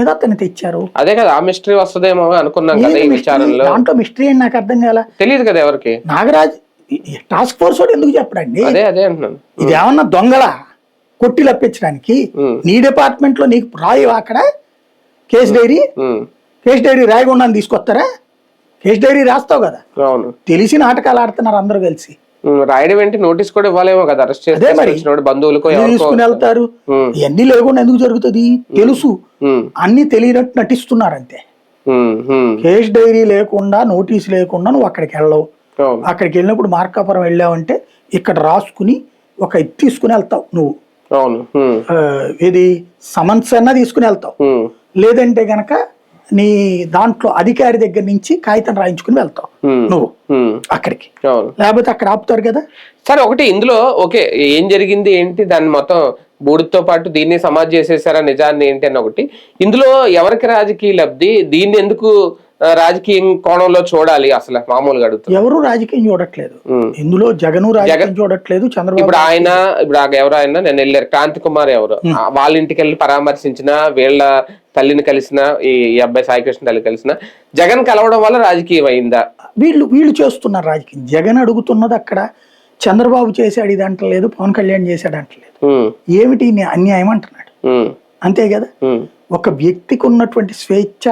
మీద అతన్ని తెచ్చారు. అదే కదా ఆ మిస్టరీ వస్తుందేమో అనుకున్నాం కదా ఈ విచారణలో. దాంట్లో మిస్టరీ అని నాకు అర్థం కాల. తెలియదు కదా ఎవరికి. నాగరాజ్ టాస్క్ ఫోర్స్ వాడు ఎందుకు చెప్పడండి? అదే అదే అంటున్నాను. ఇది ఏమన్నా దొంగల కొట్టి లప్పించడానికి? నీ డిపార్ట్మెంట్ లో నీకు రాయవా అక్కడ కేసు డైరీ రాయకుండా తీసుకొస్తారా? కేసు డైరీ రాస్తావు కదా. అవును, తెలిసి నాటకాలు ఆడుతున్నారు అందరూ కలిసి. రాయడం ఏంటి, నోటీస్ కూడా ఇవ్వాలేమో కదా అరెస్ట్ చేసి బంధువులకు తీసుకుని వెళ్తారు. ఇవన్నీ లేకుండా ఎందుకు జరుగుతుంది? తెలుసు, అన్ని తెలియనట్టు నటిస్తున్నారు అంతే. కేసు డైరీ లేకుండా నోటీస్ లేకుండా నువ్వు అక్కడికి వెళ్ళవు. అక్కడికి వెళ్ళినప్పుడు మార్కాపురం వెళ్ళావంటే ఇక్కడ రాసుకుని ఒక ఇది తీసుకుని వెళ్తావు నువ్వు. ఇది సమన్స్ అన్నా తీసుకుని వెళ్తావు, లేదంటే గనక నీ దాంట్లో అధికారి దగ్గర నుంచి కాగితం రాయించుకుని వెళ్తావు నువ్వు అక్కడికి. లేకపోతే అక్కడ ఆపుతారు కదా. సరే, ఒకటి ఇందులో ఓకే ఏం జరిగింది ఏంటి దాన్ని మొత్తం బూడితో పాటు దీన్ని సమాజ్ చేసేసారా నిజాన్ని ఏంటి అని ఒకటి. ఇందులో ఎవరికి రాజకీయ లబ్ధి, దీన్ని ఎందుకు రాజకీయ కోణంలో చూడాలి అసలు మామూలుగా అడుగుతారు. ఎవరు రాజకీయం చూడట్లేదు ఇందులో. జగన్ రాజకీయం చూడట్లేదు, చంద్రబాబు. ఇప్పుడు ఎవరు ఆయన నేను వెళ్ళారు క్రాంతి కుమార్ ఎవరు వాళ్ళ ఇంటికి వెళ్ళి పరామర్శించిన, వీళ్ళ తల్లిని కలిసిన, ఈ అబ్బాయి సాయికృష్ణ తల్లి కలిసిన, జగన్ కలవడం వల్ల రాజకీయం అయిందా? వీళ్ళు చేస్తున్నారు రాజకీయం. జగన్ అడుగుతున్నది అక్కడ చంద్రబాబు చేశాడు ఇది అంటలేదు, పవన్ కళ్యాణ్ చేశాడు అంటలేదు. ఏమిటి అన్యాయం అంటున్నాడు, అంతే కదా. ఒక వ్యక్తికి ఉన్నటువంటి స్వేచ్ఛ